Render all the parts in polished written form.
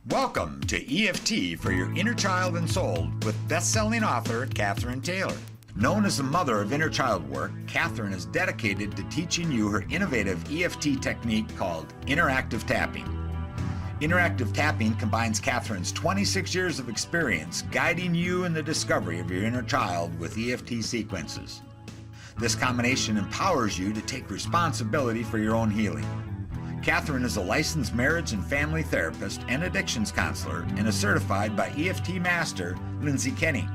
Welcome to EFT for your inner child and soul with best-selling author Cathryn Taylor. Known as the mother of inner child work, Cathryn is dedicated to teaching you her innovative EFT technique called interactive tapping. Interactive tapping combines Cathryn's 26 years of experience guiding you in the discovery of your inner child with EFT sequences. This combination empowers you to take responsibility for your own healing. Cathryn is a licensed marriage and family therapist and addictions counselor and is certified by EFT master Lindsay Kenny.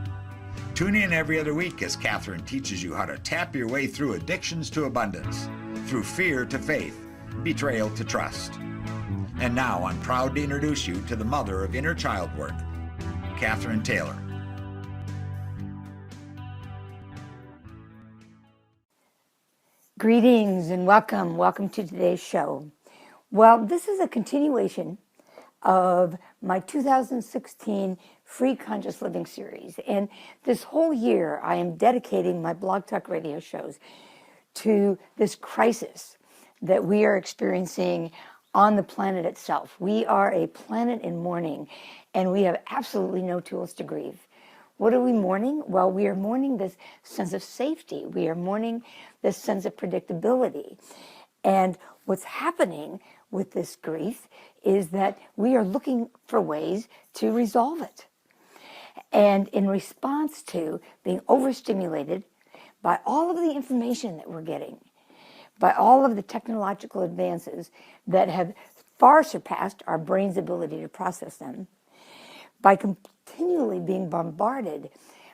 Tune in every other week as Cathryn teaches you how to tap your way through addictions to abundance, through fear to faith, betrayal to trust. And now I'm proud to introduce you to the mother of inner child work, Cathryn Taylor. Greetings and welcome to today's show. Well, this is a continuation of my 2016 Free Conscious Living series. And this whole year, I am dedicating my Blog Talk radio shows to this crisis that we are experiencing on the planet itself. We are a planet in mourning, and we have absolutely no tools to grieve. What are we mourning? Well, we are mourning this sense of safety. We are mourning this sense of predictability. And what's happening with this grief is that we are looking for ways to resolve it. And in response to being overstimulated by all of the information that we're getting, by all of the technological advances that have far surpassed our brain's ability to process them, by continually being bombarded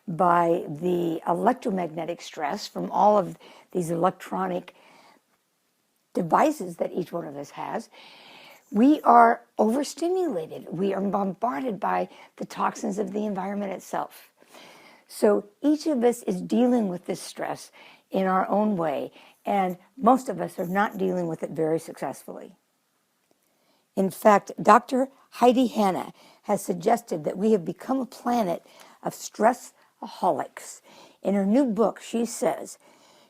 by the electromagnetic stress from all of these electronic devices that each one of us has, we are overstimulated. We are bombarded by the toxins of the environment itself. So each of us is dealing with this stress in our own way, and most of us are not dealing with it very successfully. In fact, Dr. Heidi Hanna has suggested that we have become a planet of stressaholics. In her new book, she says,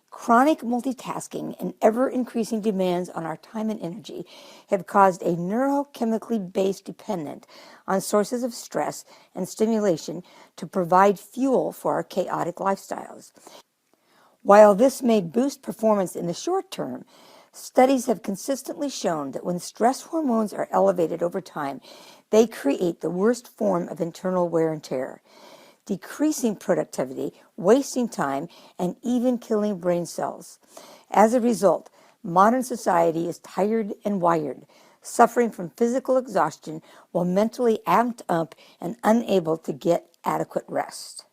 chronic multitasking and ever-increasing demands on our time and energy have caused a neurochemically based dependence on sources of stress and stimulation to provide fuel for our chaotic lifestyles. While this may boost performance in the short term, studies have consistently shown that when stress hormones are elevated over time, they create the worst form of internal wear and tear, decreasing productivity, wasting time, and even killing brain cells. As a result, modern society is tired and wired, suffering from physical exhaustion while mentally amped up and unable to get adequate rest.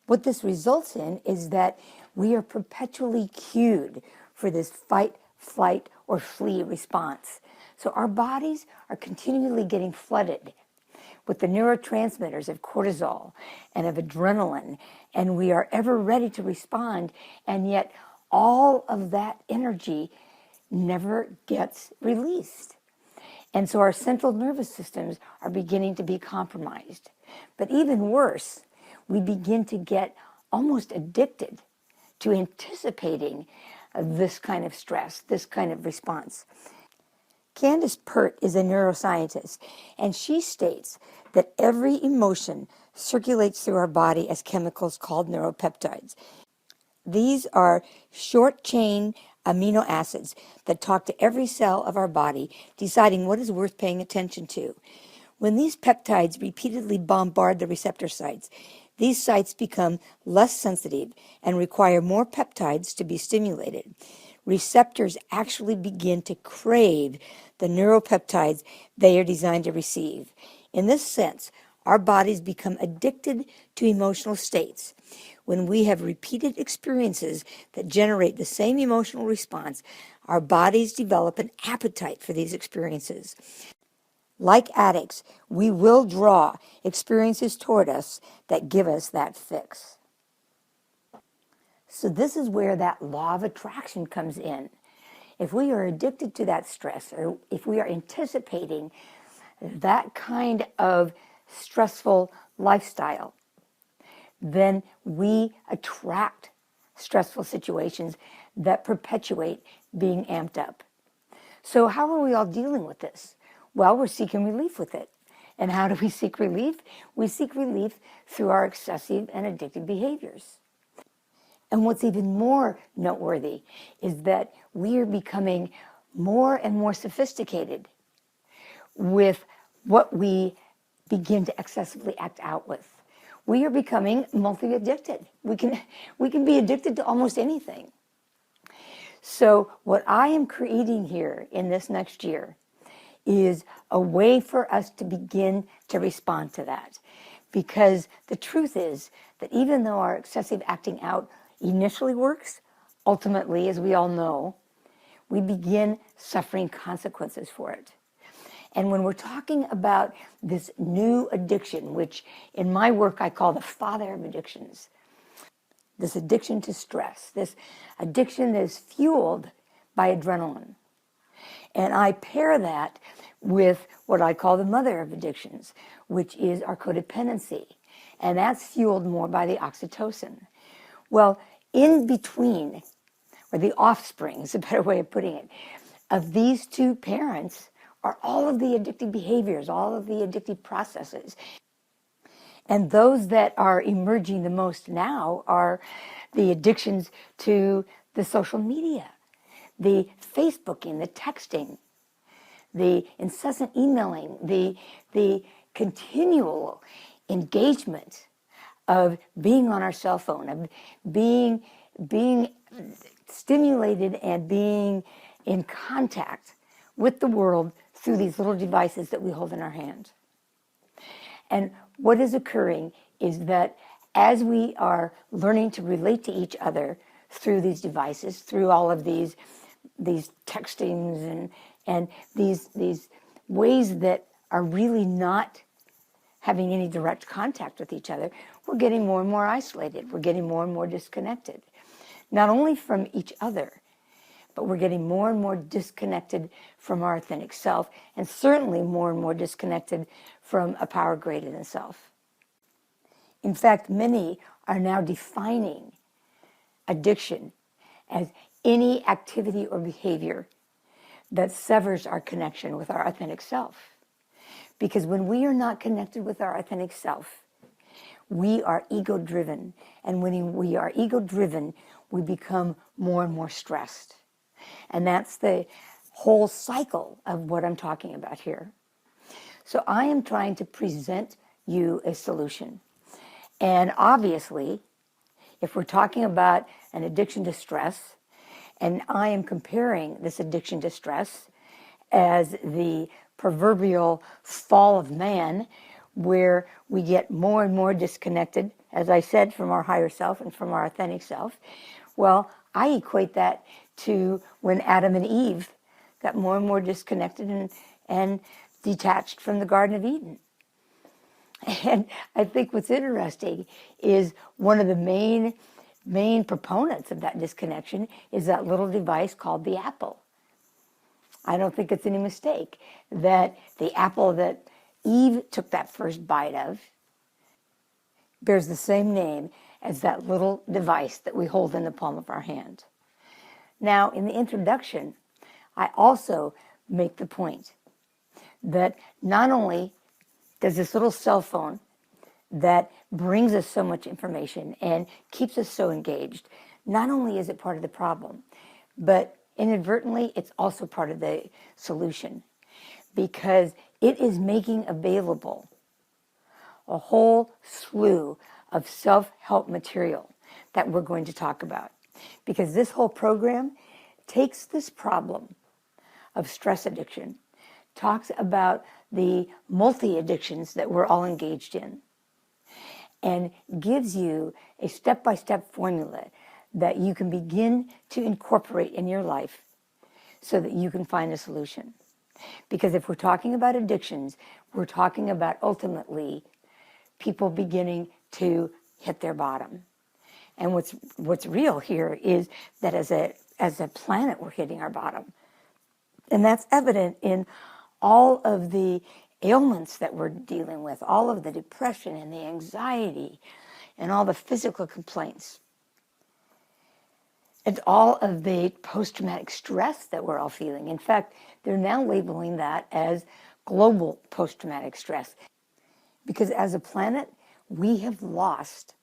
What this results in is that we are perpetually cued for this fight, flight, or flee response. So our bodies are continually getting flooded with the neurotransmitters of cortisol and of adrenaline, and we are ever ready to respond, and yet all of that energy never gets released. And so our central nervous systems are beginning to be compromised. But even worse, we begin to get almost addicted to anticipating this kind of stress, this kind of response. Candace Pert is a neuroscientist, and she states that every emotion circulates through our body as chemicals called neuropeptides. These are short-chain amino acids that talk to every cell of our body, deciding what is worth paying attention to. When these peptides repeatedly bombard the receptor sites, these sites become less sensitive and require more peptides to be stimulated. Receptors actually begin to crave the neuropeptides they are designed to receive. In this sense, our bodies become addicted to emotional states. When we have repeated experiences that generate the same emotional response, our bodies develop an appetite for these experiences. Like addicts, we will draw experiences toward us that give us that fix. So this is where that law of attraction comes in. If we are addicted to that stress, or if we are anticipating that kind of stressful lifestyle, then we attract stressful situations that perpetuate being amped up. So how are we all dealing with this? Well, we're seeking relief with it. And how do we seek relief? We seek relief through our excessive and addictive behaviors. And what's even more noteworthy is that we are becoming more and more sophisticated with what we begin to excessively act out with. We are becoming multi-addicted. We can be addicted to almost anything. So what I am creating here in this next year is a way for us to begin to respond to that. Because the truth is that even though our excessive acting out initially works, ultimately, as we all know, we begin suffering consequences for it. And when we're talking about this new addiction, which in my work I call the father of addictions, this addiction to stress, this addiction that is fueled by adrenaline. And I pair that with what I call the mother of addictions, which is our codependency. And that's fueled more by the oxytocin. Well, in between, or the offspring is a better way of putting it, of these two parents are all of the addictive behaviors, all of the addictive processes. And those that are emerging the most now are the addictions to the social media, the Facebooking, the texting, the incessant emailing, the continual engagement of being on our cell phone, of being stimulated and being in contact with the world through these little devices that we hold in our hand. And what is occurring is that as we are learning to relate to each other through these devices, through all of these textings and these ways that are really not having any direct contact with each other, we're getting more and more isolated. We're getting more and more disconnected, not only from each other, but we're getting more and more disconnected from our authentic self, and certainly more and more disconnected from a power greater than self. In fact, many are now defining addiction as any activity or behavior that severs our connection with our authentic self. Because when we are not connected with our authentic self, we are ego-driven. And when we are ego-driven, we become more and more stressed. And that's the whole cycle of what I'm talking about here. So I am trying to present you a solution. And obviously, if we're talking about an addiction to stress, and I am comparing this addiction to stress as the proverbial fall of man, where we get more and more disconnected, as I said, from our higher self and from our authentic self. Well, I equate that to when Adam and Eve got more and more disconnected and detached from the Garden of Eden. And I think what's interesting is one of the main proponents of that disconnection is that little device called the apple. I don't think it's any mistake that the apple that Eve took that first bite of bears the same name as that little device that we hold in the palm of our hand. Now, in the introduction, I also make the point that not only does this little cell phone that brings us so much information and keeps us so engaged, not only is it part of the problem, but inadvertently, it's also part of the solution, because it is making available a whole slew of self-help material that we're going to talk about. Because this whole program takes this problem of stress addiction, talks about the multi-addictions that we're all engaged in, and gives you a step-by-step formula that you can begin to incorporate in your life so that you can find a solution. Because if we're talking about addictions, we're talking about ultimately people beginning to hit their bottom. And what's real here is that as a planet, we're hitting our bottom. And that's evident in all of the ailments that we're dealing with, all of the depression and the anxiety and all the physical complaints. And all of the post-traumatic stress that we're all feeling. In fact, they're now labeling that as global post-traumatic stress. Because as a planet, we have lost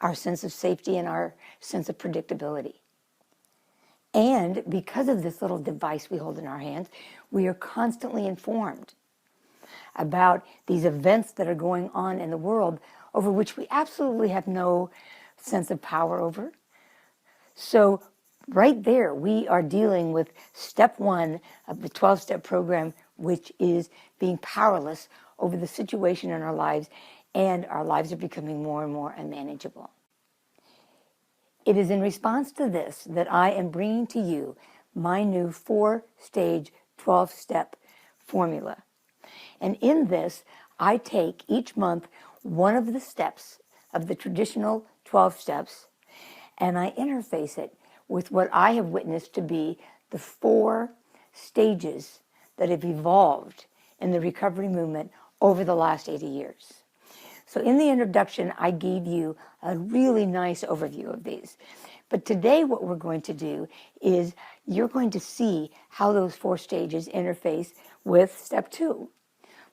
our sense of safety and our sense of predictability. And because of this little device we hold in our hands, we are constantly informed about these events that are going on in the world over which we absolutely have no sense of power over. So right there, we are dealing with step one of the 12-step program, which is being powerless over the situation in our lives, and our lives are becoming more and more unmanageable. It is in response to this that I am bringing to you my new 4-stage 12-step formula. And in this, I take each month one of the steps of the traditional 12 steps, and I interface it with what I have witnessed to be the 4 stages that have evolved in the recovery movement over the last 80 years. So in the introduction, I gave you a really nice overview of these. But today what we're going to do is you're going to see how those 4 stages interface with step 2.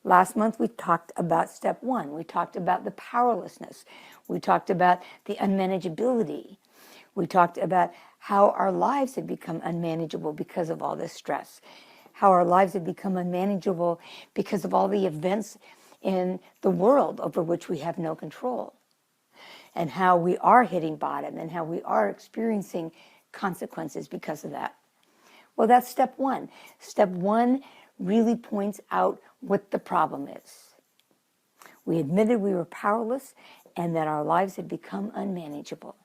Last month we talked about step 1. We talked about the powerlessness. We talked about the unmanageability. We talked about how our lives have become unmanageable because of all this stress. How our lives have become unmanageable because of all the events in the world over which we have no control, and how we are hitting bottom and how we are experiencing consequences because of that. Well, that's step 1. Step 1 really points out what the problem is. We admitted we were powerless and that our lives had become unmanageable.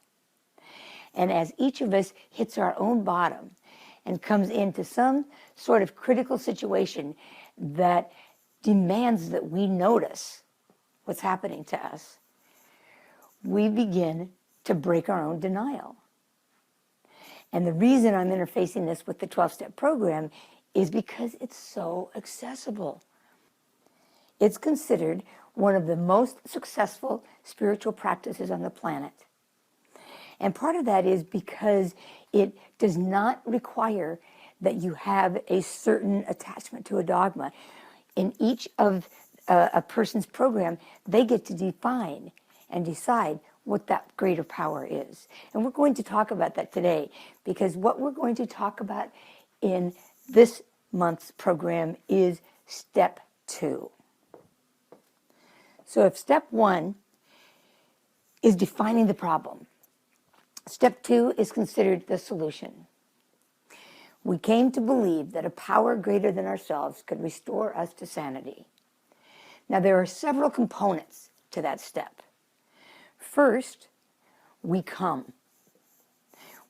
And as each of us hits our own bottom and comes into some sort of critical situation that demands that we notice what's happening to us, we begin to break our own denial. And the reason I'm interfacing this with the 12-step program is because it's so accessible. It's considered one of the most successful spiritual practices on the planet. And part of that is because it does not require that you have a certain attachment to a dogma. In each of a person's program, they get to define and decide what that greater power is. And we're going to talk about that today, because what we're going to talk about in this month's program is step 2. So if step 1 is defining the problem, step 2 is considered the solution. We came to believe that a power greater than ourselves could restore us to sanity. Now, there are several components to that step. First, we come.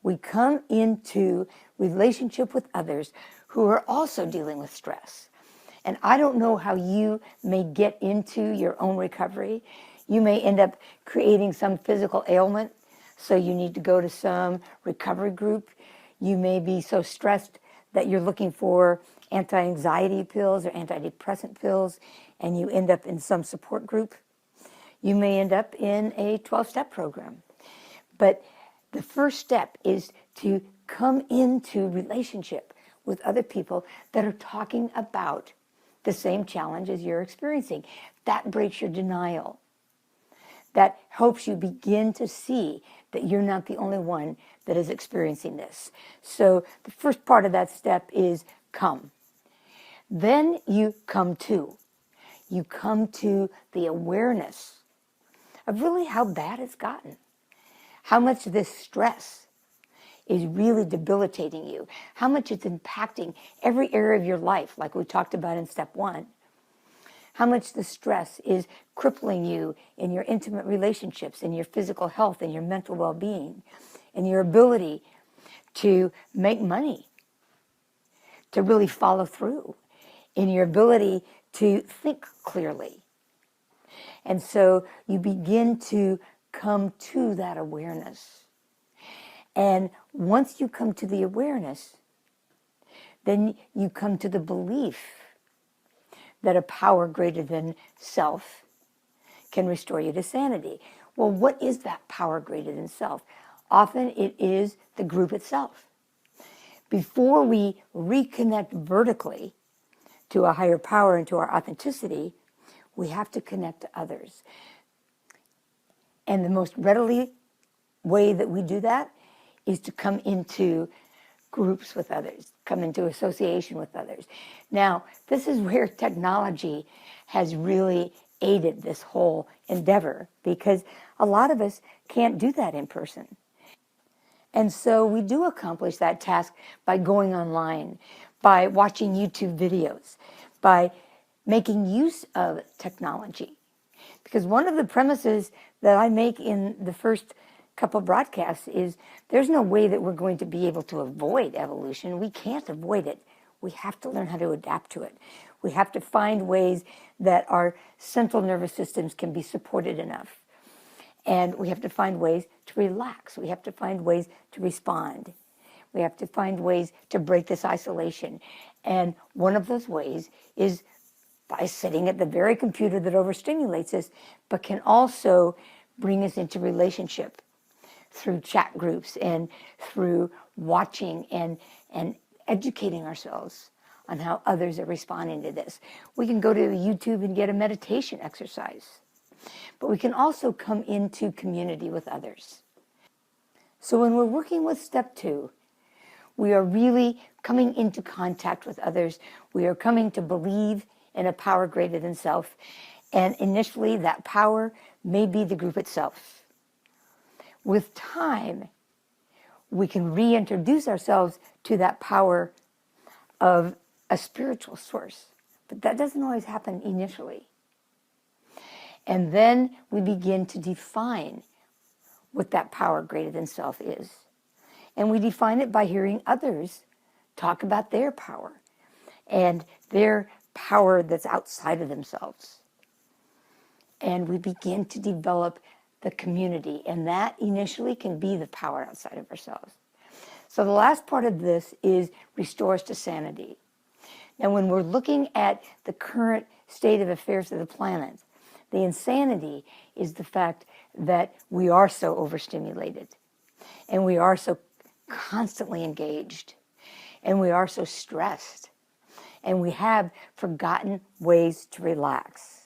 We come into relationship with others who are also dealing with stress. And I don't know how you may get into your own recovery. You may end up creating some physical ailment, so you need to go to some recovery group. You may be so stressed that you're looking for anti-anxiety pills or antidepressant pills, and you end up in some support group. You may end up in a 12-step program. But the first step is to come into relationship with other people that are talking about the same challenges you're experiencing. That breaks your denial. That helps you begin to see that you're not the only one that is experiencing this. So the first part of that step is come. Then you come to. You come to the awareness of really how bad it's gotten. How much this stress is really debilitating you. How much it's impacting every area of your life, like we talked about in step 1. How much the stress is crippling you in your intimate relationships, in your physical health, in your mental well-being, in your ability to make money, to really follow through, in your ability to think clearly. And so you begin to come to that awareness. And once you come to the awareness, then you come to the belief that a power greater than self can restore you to sanity. Well, what is that power greater than self? Often it is the group itself. Before we reconnect vertically to a higher power and to our authenticity, we have to connect to others. And the most readily way that we do that is to come into groups with others, come into association with others. Now, this is where technology has really aided this whole endeavor, because a lot of us can't do that in person. And so we do accomplish that task by going online, by watching YouTube videos, by making use of technology. Because one of the premises that I make in the first couple broadcasts is there's no way that we're going to be able to avoid evolution. We can't avoid it. We have to learn how to adapt to it. We have to find ways that our central nervous systems can be supported enough. And we have to find ways to relax. We have to find ways to respond. We have to find ways to break this isolation. And one of those ways is by sitting at the very computer that overstimulates us, but can also bring us into relationship through chat groups and through watching and educating ourselves on how others are responding to this. We can go to YouTube and get a meditation exercise, but we can also come into community with others. So when we're working with step 2, we are really coming into contact with others. We are coming to believe in a power greater than self. And initially, that power may be the group itself. With time, we can reintroduce ourselves to that power of a spiritual source. But that doesn't always happen initially. And then we begin to define what that power greater than self is. And we define it by hearing others talk about their power and their power that's outside of themselves. And we begin to develop the community, and that initially can be the power outside of ourselves. So the last part of this is restore us to sanity. Now, when we're looking at the current state of affairs of the planet, the insanity is the fact that we are so overstimulated, and we are so constantly engaged, and we are so stressed, and we have forgotten ways to relax.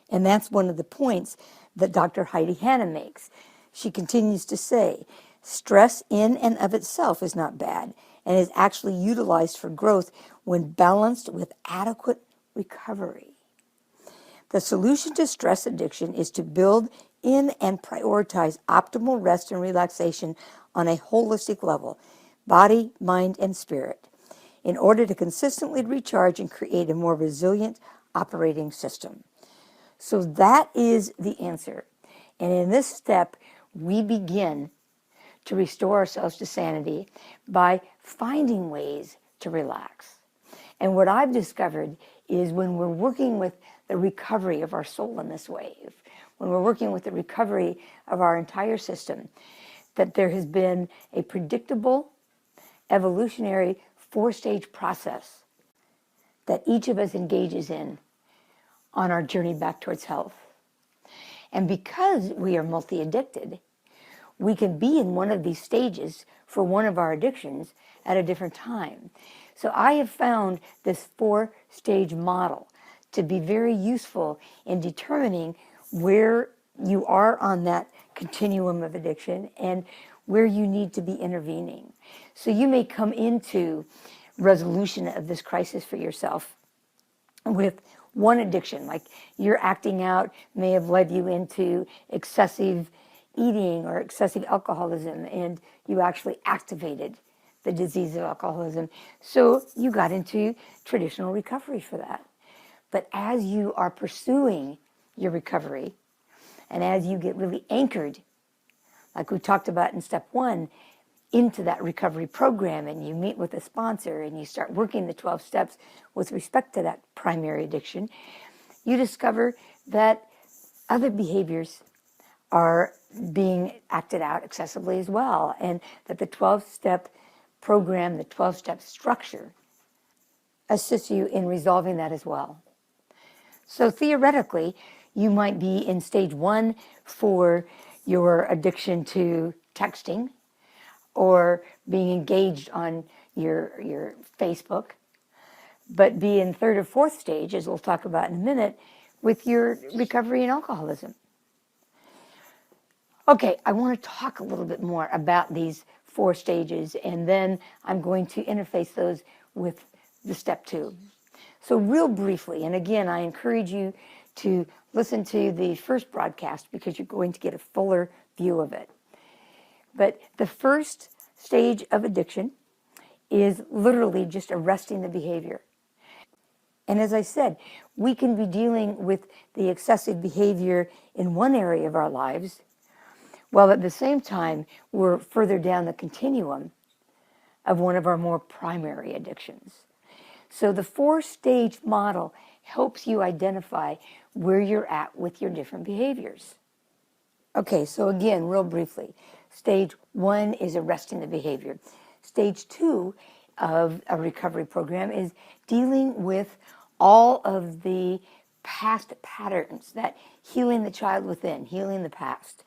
And that's one of the points that Dr. Heidi Hanna makes. She continues to say, stress in and of itself is not bad and is actually utilized for growth when balanced with adequate recovery. The solution to stress addiction is to build in and prioritize optimal rest and relaxation on a holistic level, body, mind, and spirit, in order to consistently recharge and create a more resilient operating system. So that is the answer. And in this step, we begin to restore ourselves to sanity by finding ways to relax. And what I've discovered is when we're working with the recovery of our soul in this way, when we're working with the recovery of our entire system, that there has been a predictable, evolutionary 4-stage process that each of us engages in on our journey back towards health. And because we are multi-addicted, we can be in one of these stages for one of our addictions at a different time. So I have found this 4-stage model to be very useful in determining where you are on that continuum of addiction and where you need to be intervening. So you may come into resolution of this crisis for yourself with one addiction, like your acting out may have led you into excessive eating or excessive alcoholism, and you actually activated the disease of alcoholism. So you got into traditional recovery for that. But as you are pursuing your recovery, and as you get really anchored, like we talked about in step 1, into that recovery program, and you meet with a sponsor and you start working the 12 steps with respect to that primary addiction, you discover that other behaviors are being acted out excessively as well, and that the 12-step program, the 12-step structure, assists you in resolving that as well. So theoretically, you might be in stage 1 for your addiction to texting, or being engaged on your Facebook, but be in third or fourth stage, as we'll talk about in a minute, with your recovery in alcoholism. Okay, I want to talk a little bit more about these 4 stages, and then I'm going to interface those with the step 2. So real briefly, and again, I encourage you to listen to the first broadcast because you're going to get a fuller view of it. But the first stage of addiction is literally just arresting the behavior. And as I said, we can be dealing with the excessive behavior in one area of our lives, while at the same time, we're further down the continuum of one of our more primary addictions. So the 4-stage model helps you identify where you're at with your different behaviors. Okay, so again, real briefly, stage 1 is arresting the behavior. Stage 2 of a recovery program is dealing with all of the past patterns, that healing the child within, healing the past,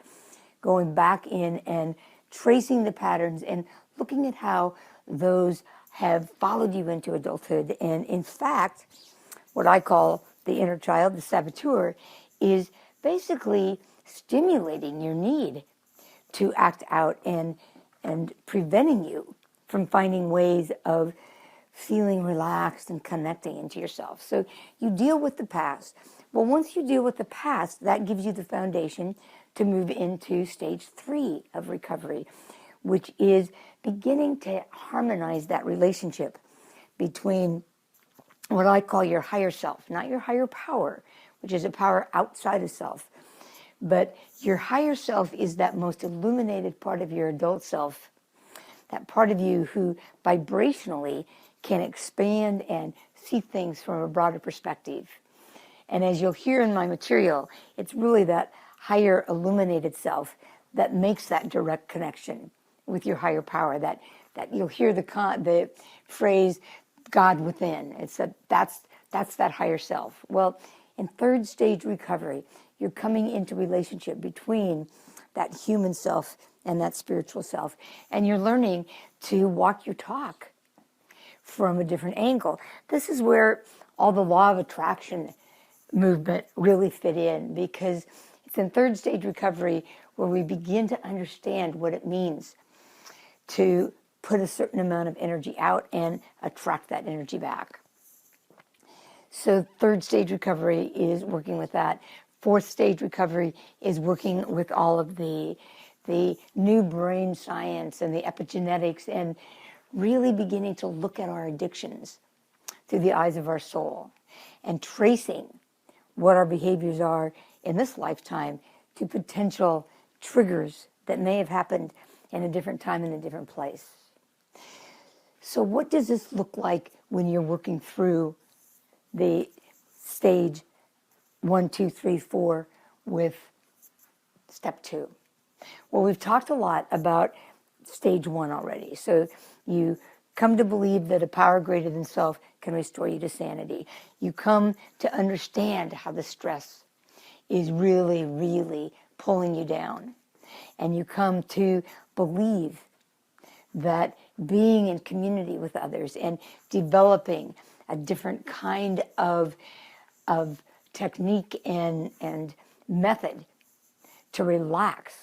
going back in and tracing the patterns and looking at how those have followed you into adulthood. And in fact, what I call the inner child, the saboteur, is basically stimulating your need to act out and preventing you from finding ways of feeling relaxed and connecting into yourself. So you deal with the past. Well, once you deal with the past, that gives you the foundation to move into stage 3 of recovery, which is beginning to harmonize that relationship between what I call your higher self, not your higher power, which is a power outside of self, but your higher self is that most illuminated part of your adult self, that part of you who vibrationally can expand and see things from a broader perspective. And as you'll hear in my material, it's really that higher illuminated self that makes that direct connection with your higher power, that you'll hear the phrase God within. It's that's that higher self. Well, in 3rd stage recovery, you're coming into relationship between that human self and that spiritual self, and you're learning to walk your talk from a different angle. This is where all the law of attraction movement really fit in, because it's in 3rd stage recovery where we begin to understand what it means to put a certain amount of energy out and attract that energy back. So 3rd stage recovery is working with that. 4th stage recovery is working with all of the new brain science and the epigenetics, and really beginning to look at our addictions through the eyes of our soul and tracing what our behaviors are in this lifetime to potential triggers that may have happened in a different time in a different place. So what does this look like when you're working through the stage 1, 2, 3, 4 with step 2? Well, we've talked a lot about stage 1 already. So you come to believe that a power greater than self can restore you to sanity. You come to understand how the stress is really, really pulling you down. And you come to believe that being in community with others and developing a different kind of technique and method to relax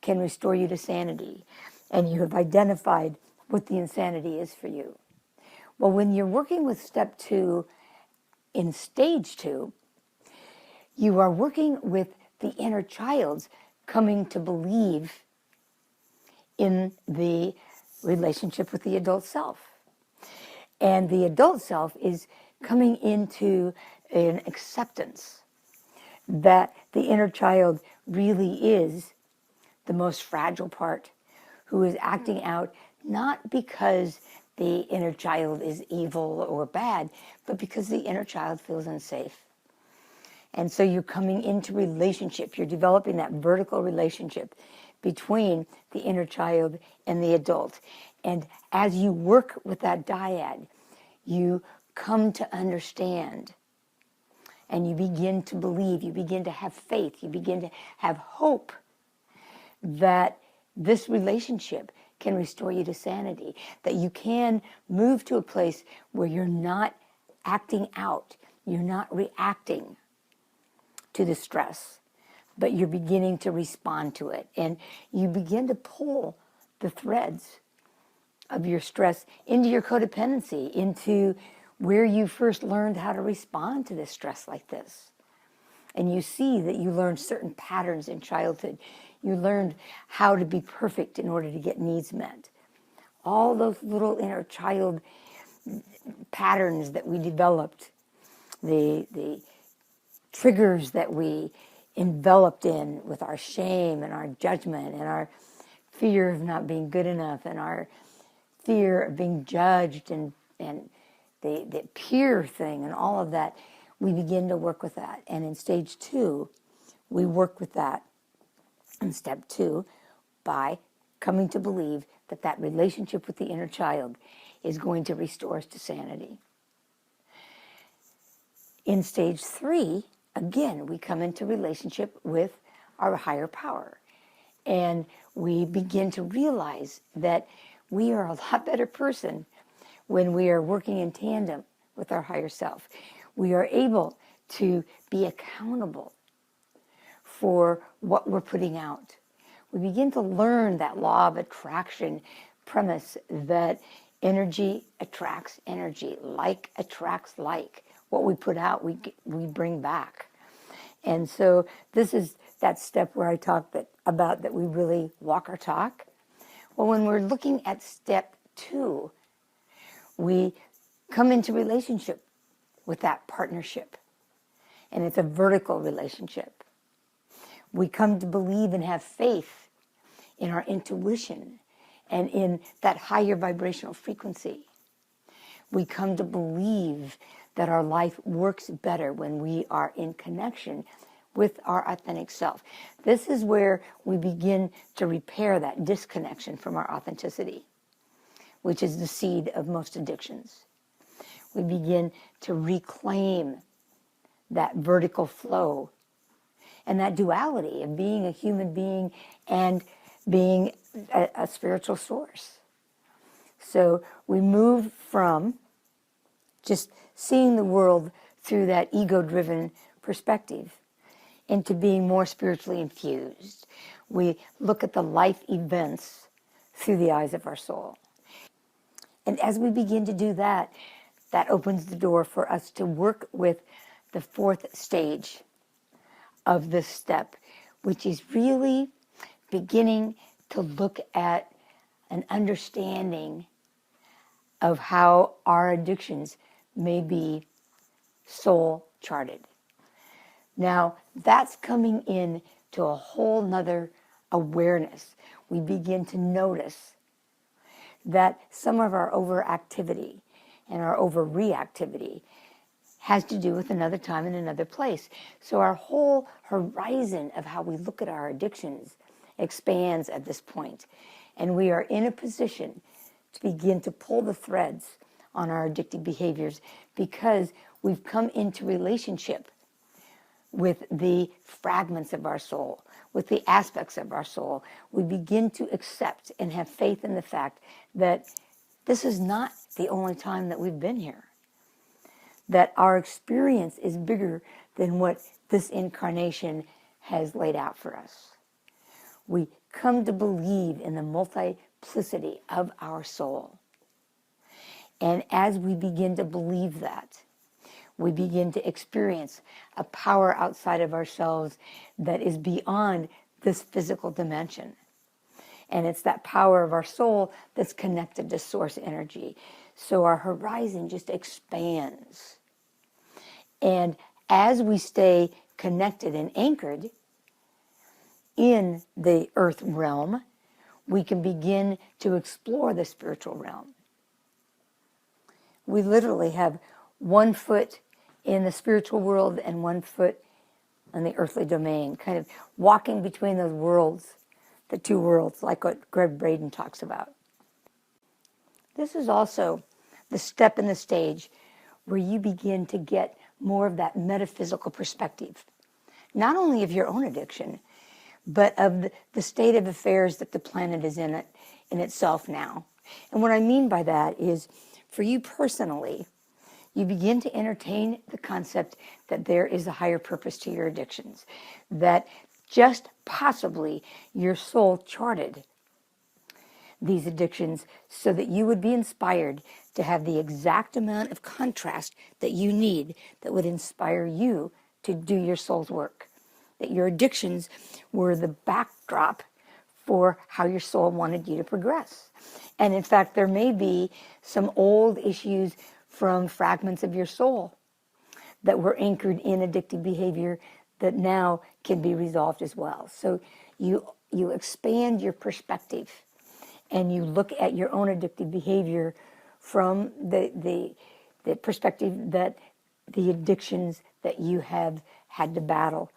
can restore you to sanity. And you have identified what the insanity is for you. Well, when you're working with step 2 in stage 2, you are working with the inner child's coming to believe in the relationship with the adult self. And the adult self is coming into an acceptance that the inner child really is the most fragile part, who is acting out not because the inner child is evil or bad, but because the inner child feels unsafe. And so you're coming into relationship. You're developing that vertical relationship between the inner child and the adult. And as you work with that dyad, you come to understand and you begin to believe, you begin to have faith, you begin to have hope that this relationship can restore you to sanity, that you can move to a place where you're not acting out. You're not reacting to the stress, but you're beginning to respond to it. And you begin to pull the threads of your stress into your codependency, into where you first learned how to respond to this stress like this. And you see that you learned certain patterns in childhood. You learned how to be perfect in order to get needs met. All those little inner child patterns that we developed, the triggers that we enveloped in with our shame and our judgment and our fear of not being good enough and our fear of being judged and the peer thing and all of that, we begin to work with that. And in stage 2, we work with that in step 2 by coming to believe that that relationship with the inner child is going to restore us to sanity. In stage 3, again, we come into relationship with our higher power. And we begin to realize that we are a lot better person when we are working in tandem with our higher self. We are able to be accountable for what we're putting out. We begin to learn that law of attraction premise that energy attracts energy, like attracts like. What we put out, we bring back. And so this is that step where I talk about that we really walk our talk. Well, when we're looking at step 2, we come into relationship with that partnership. And it's a vertical relationship. We come to believe and have faith in our intuition and in that higher vibrational frequency. We come to believe that our life works better when we are in connection with our authentic self. This is where we begin to repair that disconnection from our authenticity, which is the seed of most addictions. We begin to reclaim that vertical flow and that duality of being a human being and being a spiritual source. So we move from just seeing the world through that ego-driven perspective into being more spiritually infused. We look at the life events through the eyes of our soul. And as we begin to do that, that opens the door for us to work with the 4th stage of this step, which is really beginning to look at an understanding of how our addictions may be soul charted. Now, that's coming in to a whole nother awareness. We begin to notice that some of our overactivity and our overreactivity has to do with another time and another place. So our whole horizon of how we look at our addictions expands at this point. And we are in a position to begin to pull the threads on our addictive behaviors because we've come into relationship with the fragments of our soul, with the aspects of our soul. We begin to accept and have faith in the fact that this is not the only time that we've been here, that our experience is bigger than what this incarnation has laid out for us. We come to believe in the multiplicity of our soul. And as we begin to believe that, we begin to experience a power outside of ourselves that is beyond this physical dimension. And it's that power of our soul that's connected to source energy. So our horizon just expands. And as we stay connected and anchored in the earth realm, we can begin to explore the spiritual realm. We literally have one foot in the spiritual world and one foot in the earthly domain, kind of walking between those worlds, the two worlds, like what Greg Braden talks about. This is also the step in the stage where you begin to get more of that metaphysical perspective, not only of your own addiction, but of the state of affairs that the planet is in itself now. And what I mean by that is, for you personally, you begin to entertain the concept that there is a higher purpose to your addictions, that just possibly your soul charted these addictions so that you would be inspired to have the exact amount of contrast that you need that would inspire you to do your soul's work. That your addictions were the backdrop for how your soul wanted you to progress. And in fact, there may be some old issues from fragments of your soul that were anchored in addictive behavior that now can be resolved as well. So you expand your perspective and you look at your own addictive behavior from the perspective that the addictions that you have had to battle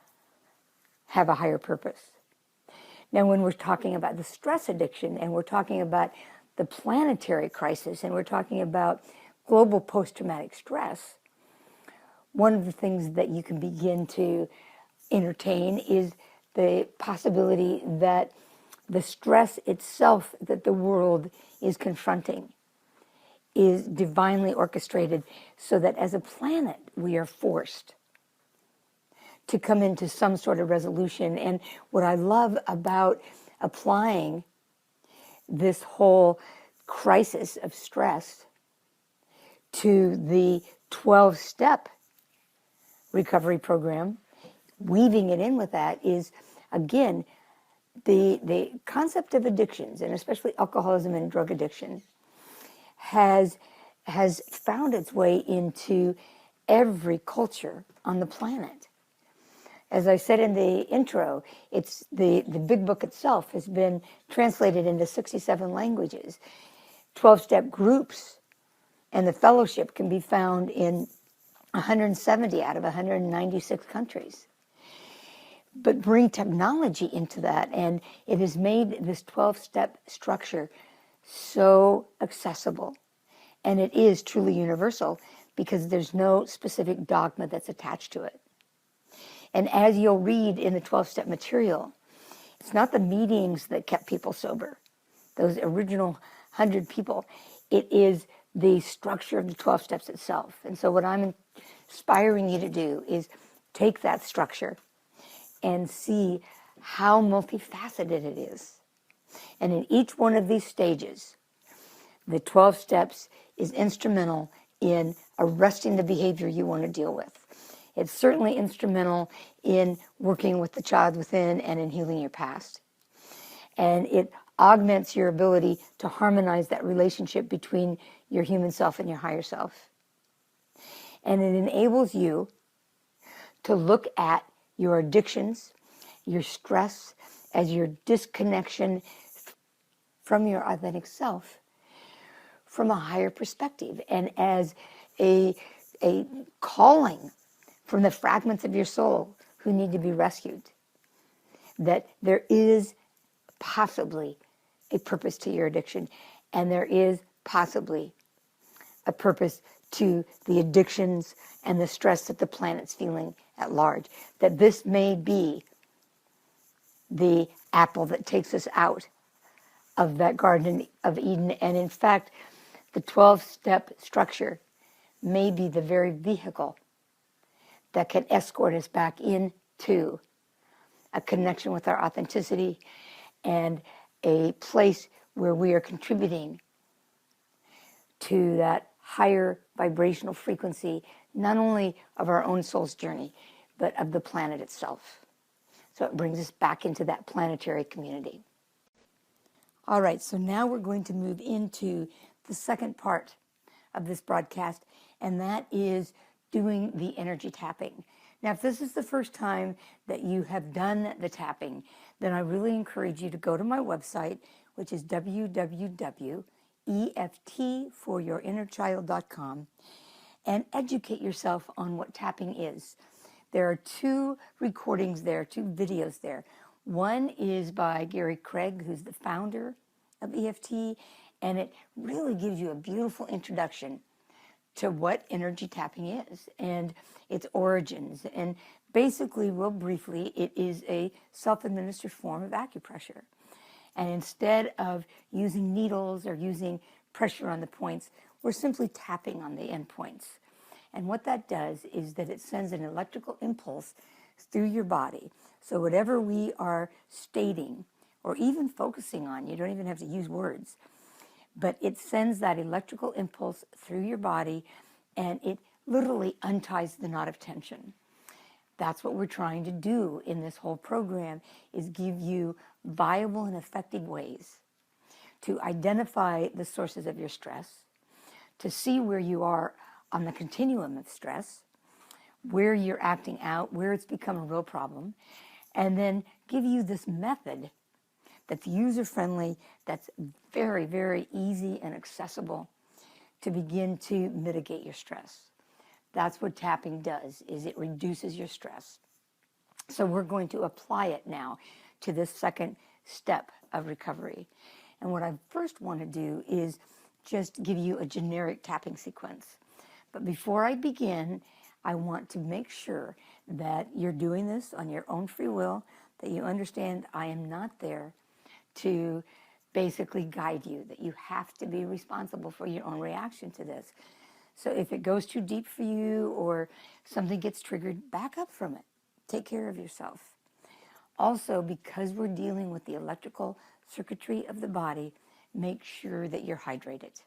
have a higher purpose. Now, when we're talking about the stress addiction and we're talking about the planetary crisis and we're talking about global post-traumatic stress, one of the things that you can begin to entertain is the possibility that the stress itself that the world is confronting is divinely orchestrated so that as a planet we are forced to come into some sort of resolution. And what I love about applying this whole crisis of stress to the 12-step recovery program, weaving it in with that is, again, the concept of addictions, and especially alcoholism and drug addiction, has found its way into every culture on the planet. As I said in the intro, it's the big book itself has been translated into 67 languages. 12-step groups and the fellowship can be found in 170 out of 196 countries. But bring technology into that, and it has made this 12-step structure so accessible. And it is truly universal because there's no specific dogma that's attached to it. And as you'll read in the 12-step material, it's not the meetings that kept people sober, those original 100 people. It is the structure of the 12 steps itself. And so what I'm inspiring you to do is take that structure and see how multifaceted it is. And in each one of these stages, the 12 steps is instrumental in arresting the behavior you want to deal with. It's certainly instrumental in working with the child within and in healing your past. And it augments your ability to harmonize that relationship between your human self and your higher self. And it enables you to look at your addictions, your stress, as your disconnection from your authentic self from a higher perspective and as a calling from the fragments of your soul who need to be rescued. That there is possibly a purpose to your addiction, and there is possibly a purpose to the addictions and the stress that the planet's feeling at large. That this may be the apple that takes us out of that Garden of Eden, and in fact, the 12-step structure may be the very vehicle that can escort us back into a connection with our authenticity and a place where we are contributing to that higher vibrational frequency, not only of our own soul's journey, but of the planet itself. So it brings us back into that planetary community. All right, so now we're going to move into the second part of this broadcast, and that is doing the energy tapping. Now, if this is the first time that you have done the tapping, then I really encourage you to go to my website, which is www.eftforyourinnerchild.com, and educate yourself on what tapping is. There are 2 recordings there, 2 videos there. One is by Gary Craig, who's the founder of EFT, and it really gives you a beautiful introduction to what energy tapping is and its origins. And basically, real briefly, it is a self-administered form of acupressure. And instead of using needles or using pressure on the points, we're simply tapping on the end points. And what that does is that it sends an electrical impulse through your body. So whatever we are stating or even focusing on, you don't even have to use words, but it sends that electrical impulse through your body and it literally unties the knot of tension. That's what we're trying to do in this whole program, is give you viable and effective ways to identify the sources of your stress, to see where you are on the continuum of stress, where you're acting out, where it's become a real problem, and then give you this method that's user-friendly, that's very, very easy and accessible to begin to mitigate your stress. That's what tapping does, is it reduces your stress. So we're going to apply it now to this second step of recovery. And what I first want to do is just give you a generic tapping sequence. But before I begin, I want to make sure that you're doing this on your own free will, that you understand I am not there to basically guide you, that you have to be responsible for your own reaction to this. So if it goes too deep for you or something gets triggered, back up from it. Take care of yourself. Also, because we're dealing with the electrical circuitry of the body, make sure that you're hydrated.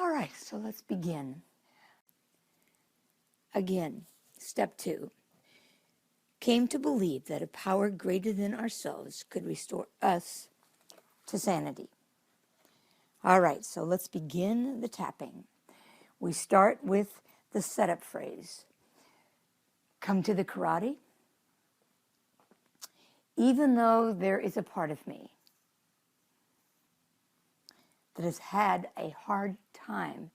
All right, so let's begin. Again, step 2. Came to believe that a power greater than ourselves could restore us to sanity. All right, so let's begin the tapping. We start with the setup phrase. Come to the karate. Even though there is a part of me that has had a hard time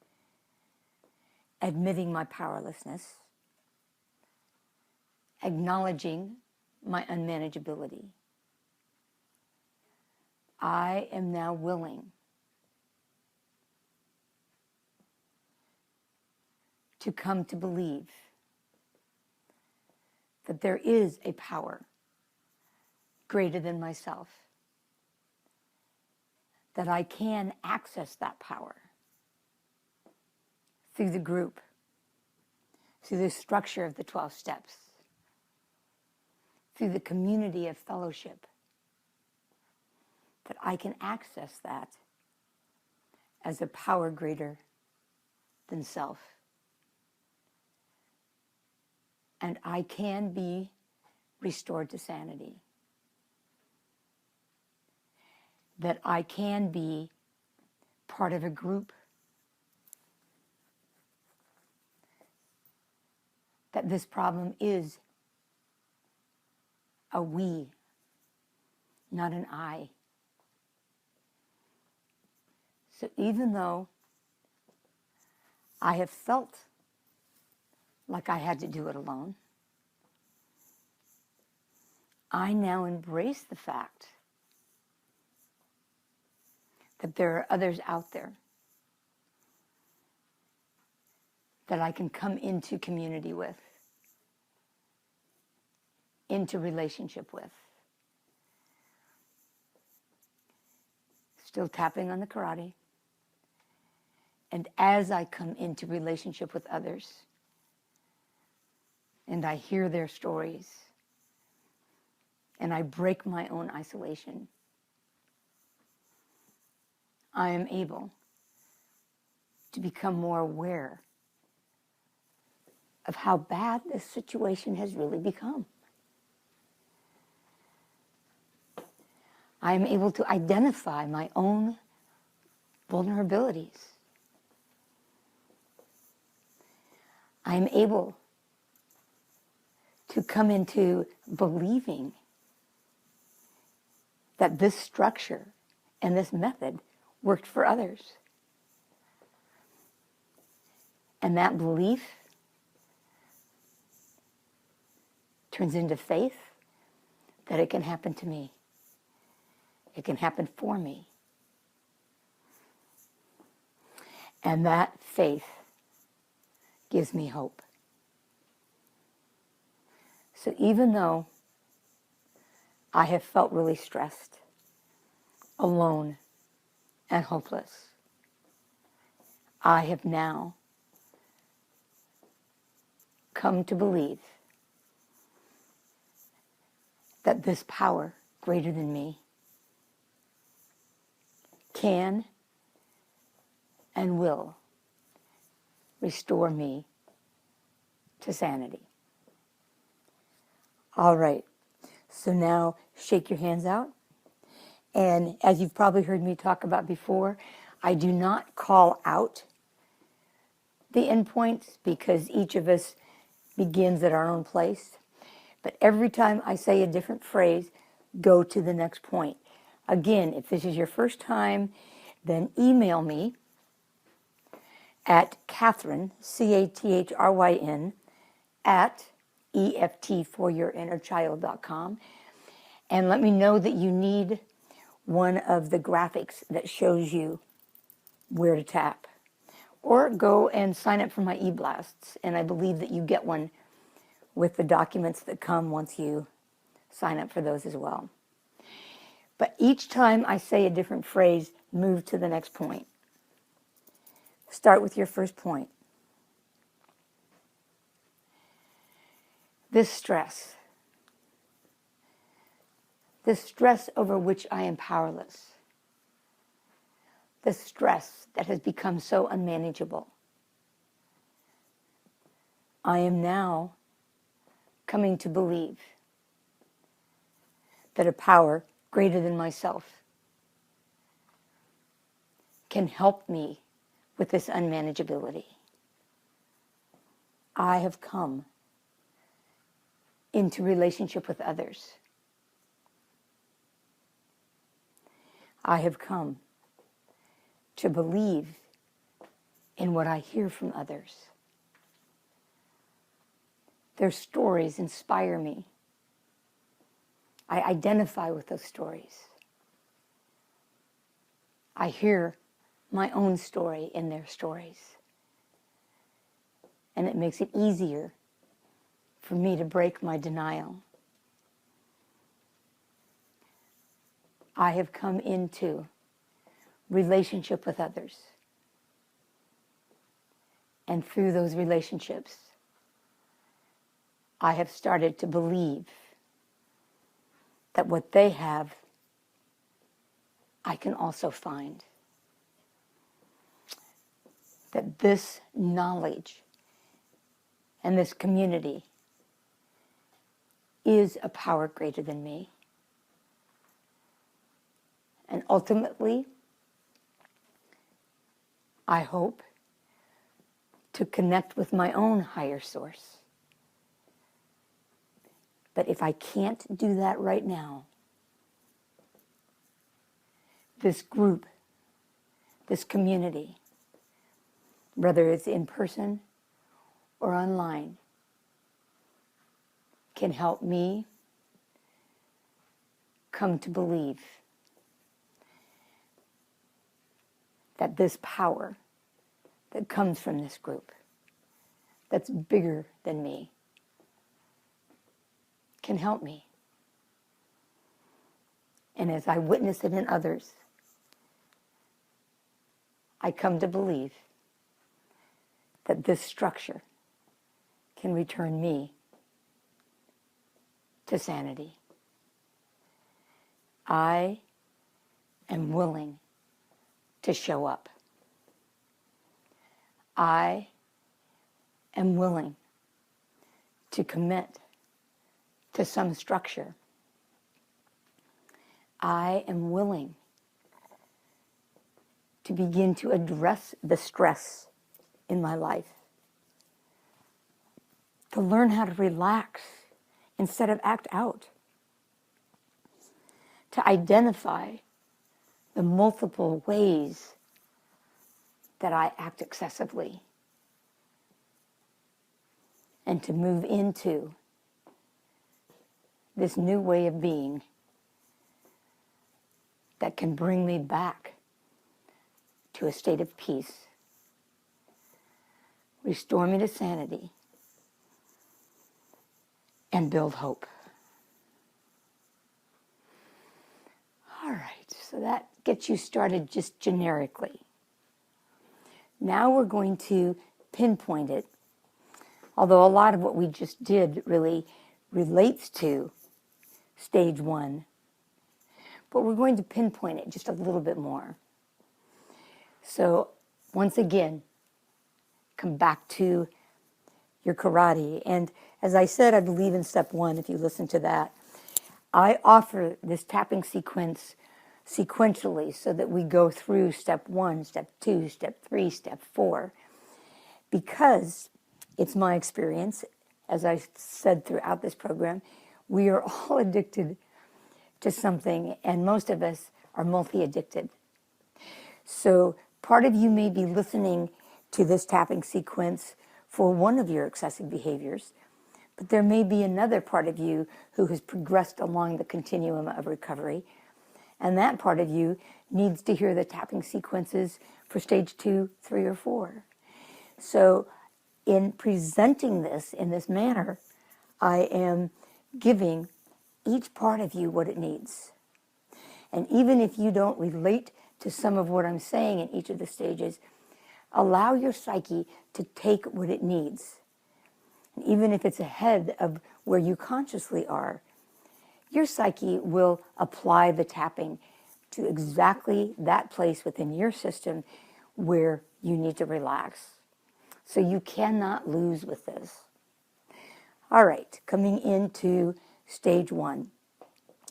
admitting my powerlessness, acknowledging my unmanageability, I am now willing to come to believe that there is a power greater than myself, that I can access that power through the group, through the structure of the 12 steps, through the community of fellowship, that I can access that as a power greater than self. And I can be restored to sanity. That I can be part of a group. That this problem is a we, not an I. So even though I have felt like I had to do it alone, I now embrace the fact that there are others out there that I can come into community with, into relationship with. Still tapping on the karate. And as I come into relationship with others, and I hear their stories, and I break my own isolation, I am able to become more aware of how bad this situation has really become. I am able to identify my own vulnerabilities. I am able to come into believing that this structure and this method worked for others. And that belief turns into faith that it can happen to me. It can happen for me. And that faith gives me hope. So even though I have felt really stressed, alone, and hopeless, I have now come to believe that this power greater than me can and will restore me to sanity. All right, so now shake your hands out. And as you've probably heard me talk about before, I do not call out the endpoints because each of us begins at our own place. But every time I say a different phrase, go to the next point. Again, if this is your first time, then email me at Cathryn, Cathryn, at EFTforyourinnerchild.com, and let me know that you need one of the graphics that shows you where to tap. Or go and sign up for my e-blasts, and I believe that you get one with the documents that come once you sign up for those as well. But each time I say a different phrase, move to the next point. Start with your first point. This stress over which I am powerless, the stress that has become so unmanageable, I am now coming to believe that a power greater than myself can help me with this unmanageability. I have come into relationship with others. I have come to believe in what I hear from others. Their stories inspire me. I identify with those stories. I hear my own story in their stories. And it makes it easier for me to break my denial. I have come into relationship with others. And through those relationships, I have started to believe that what they have, I can also find. That this knowledge and this community is a power greater than me. And ultimately, I hope to connect with my own higher source. But if I can't do that right now, this group, this community, whether it's in person or online, can help me come to believe that this power that comes from this group, that's bigger than me, can help me. And as I witness it in others, I come to believe that this structure can return me to sanity. I am willing to show up. I am willing to commit to some structure. I am willing to begin to address the stress in my life, to learn how to relax instead of act out, to identify the multiple ways that I act excessively, and to move into this new way of being that can bring me back to a state of peace, restore me to sanity, and build hope. All right, so that gets you started just generically. Now we're going to pinpoint it although a lot of what we just did really relates to stage 1. But we're going to pinpoint it just a little bit more. So once again, come back to your karate. And as I said, I believe in step 1, if you listen to that. I offer this tapping sequence sequentially so that we go through step 1, step 2, step 3, step 4, because it's my experience, as I said throughout this program, we are all addicted to something, and most of us are multi-addicted. So part of you may be listening to this tapping sequence for one of your excessive behaviors, but there may be another part of you who has progressed along the continuum of recovery, and that part of you needs to hear the tapping sequences for stage 2, 3, or 4. So in presenting this in this manner, I am giving each part of you what it needs. And even if you don't relate to some of what I'm saying in each of the stages, allow your psyche to take what it needs. And even if it's ahead of where you consciously are, your psyche will apply the tapping to exactly that place within your system where you need to relax. So you cannot lose with this. All right, coming into stage 1.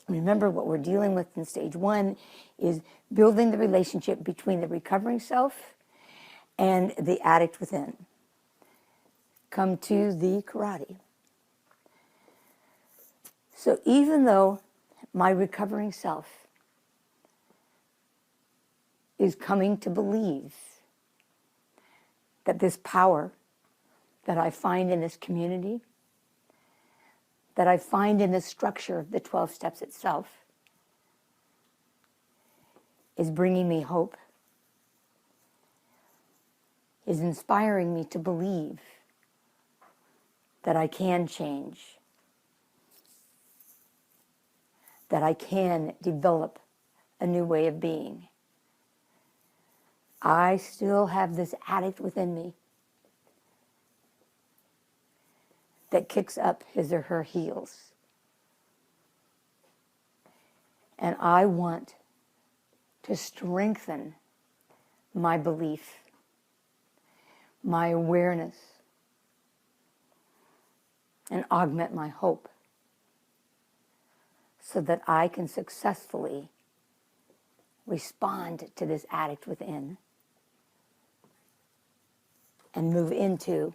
Remember, what we're dealing with in stage 1 is building the relationship between the recovering self and the addict within. Come to the karate. So even though my recovering self is coming to believe that this power that I find in this community, that I find in the structure of the 12 steps itself, is bringing me hope, is inspiring me to believe that I can change, that I can develop a new way of being. I still have this addict within me that kicks up his or her heels. And I want to strengthen my belief, my awareness, and augment my hope so that I can successfully respond to this addict within and move into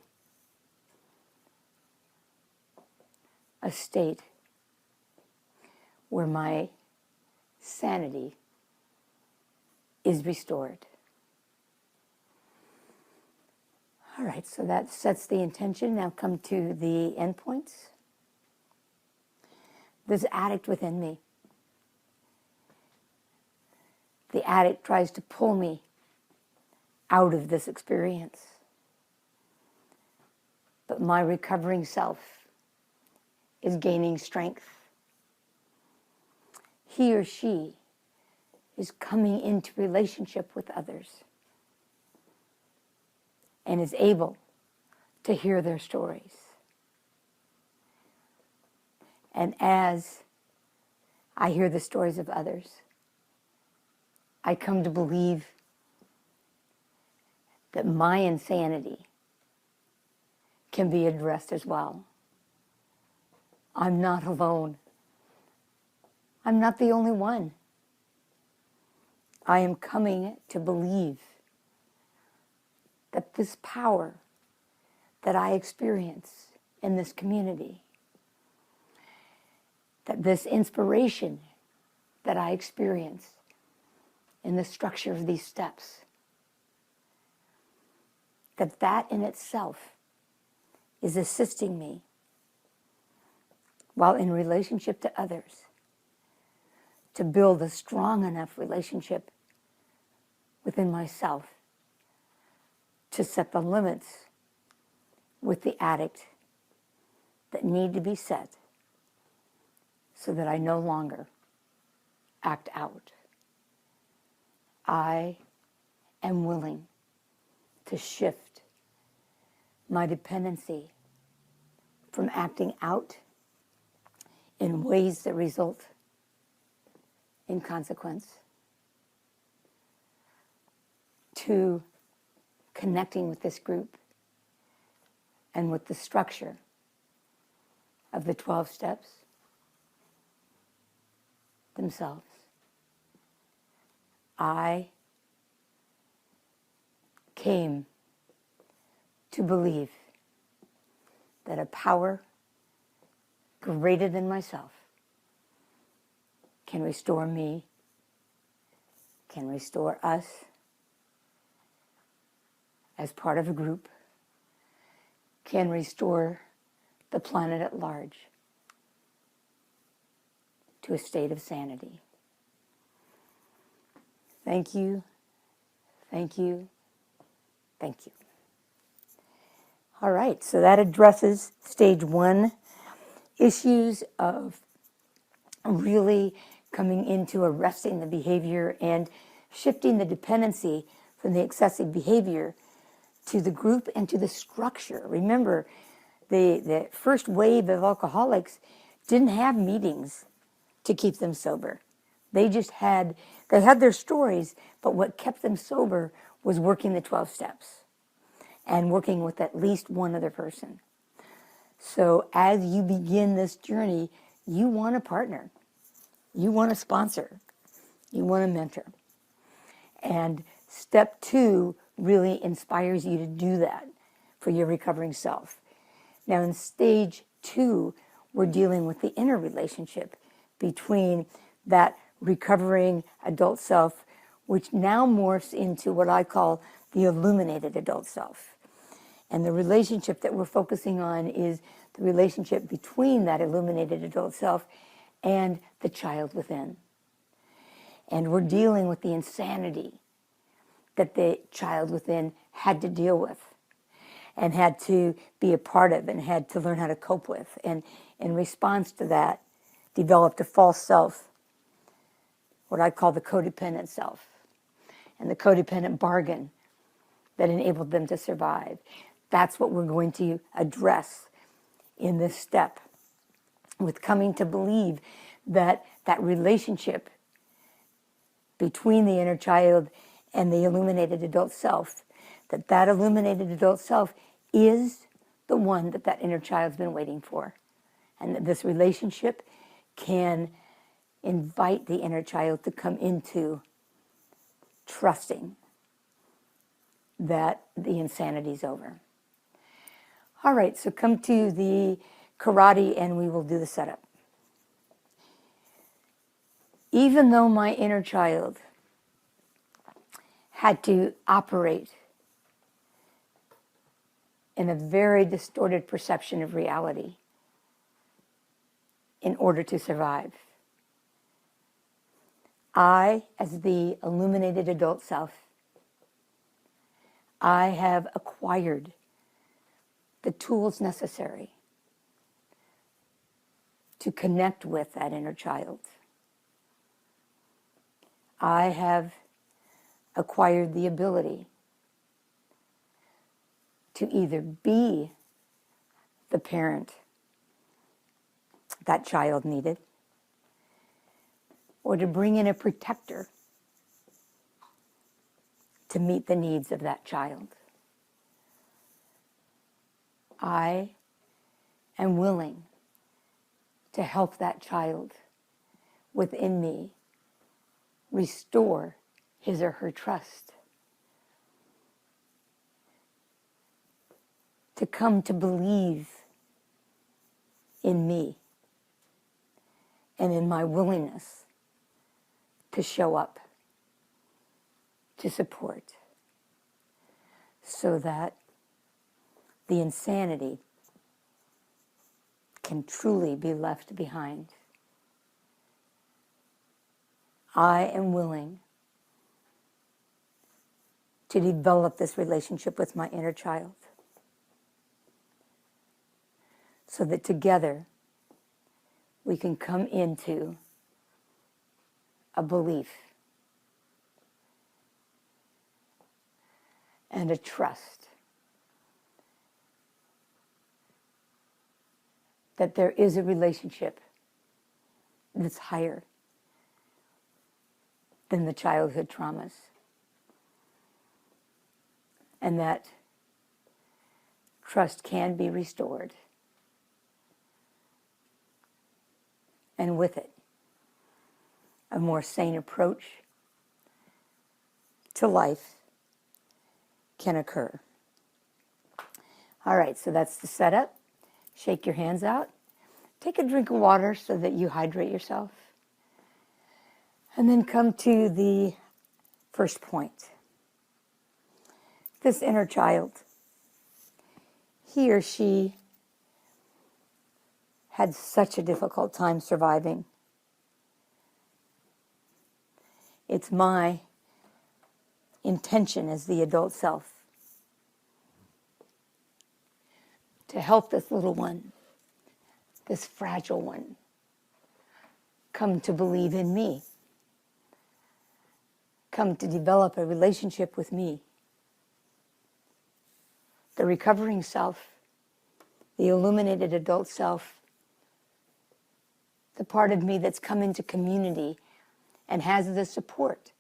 a state where my sanity is restored. All right, so that sets the intention. Now come to the endpoints. This addict within me. The addict tries to pull me out of this experience. But my recovering self is gaining strength. He or she is coming into relationship with others and is able to hear their stories. And as I hear the stories of others, I come to believe that my insanity can be addressed as well. I'm not alone. I'm not the only one. I am coming to believe that this power that I experience in this community, that this inspiration that I experience in the structure of these steps, that in itself is assisting me while in relationship to others to build a strong enough relationship within myself to set the limits with the addict that need to be set so that I no longer act out. I am willing to shift my dependency from acting out in ways that result in consequence, to connecting with this group and with the structure of the 12 steps themselves. I came to believe that a power greater than myself can restore me, can restore us as part of a group, can restore the planet at large to a state of sanity. Thank you, thank you, thank you. All right, so that addresses stage 1, issues of really coming into arresting the behavior and shifting the dependency from the excessive behavior to the group and to the structure. Remember, the first wave of alcoholics didn't have meetings to keep them sober. They had their stories, but what kept them sober was working the 12 steps and working with at least one other person. So as you begin this journey, you want a partner, you want a sponsor, you want a mentor. And step 2 really inspires you to do that for your recovering self. Now in stage 2, we're dealing with the inner relationship between that recovering adult self, which now morphs into what I call the illuminated adult self. And the relationship that we're focusing on is the relationship between that illuminated adult self and the child within. And we're dealing with the insanity that the child within had to deal with and had to be a part of and had to learn how to cope with. And in response to that, developed a false self, what I call the codependent self, and the codependent bargain that enabled them to survive. That's what we're going to address in this step, with coming to believe that that relationship between the inner child and the illuminated adult self, that illuminated adult self is the one that inner child's been waiting for. And that this relationship can invite the inner child to come into trusting that the insanity's over. All right, so come to the karate and we will do the setup. Even though my inner child had to operate in a very distorted perception of reality in order to survive, I, as the illuminated adult self, I have acquired the tools necessary to connect with that inner child. I have acquired the ability to either be the parent that child needed, or to bring in a protector to meet the needs of that child. I am willing to help that child within me restore his or her trust, to come to believe in me and in my willingness to show up, to support, so that the insanity can truly be left behind. I am willing to develop this relationship with my inner child so that together we can come into a belief and a trust that there is a relationship that's higher than the childhood traumas, and that trust can be restored. And with it, a more sane approach to life can occur. All right, so that's the setup. Shake your hands out. Take a drink of water so that you hydrate yourself. And then come to the first point. This inner child, he or she had such a difficult time surviving. It's my intention as the adult self to help this little one, this fragile one, come to believe in me, come to develop a relationship with me. The recovering self, the illuminated adult self, the part of me that's come into community and has the support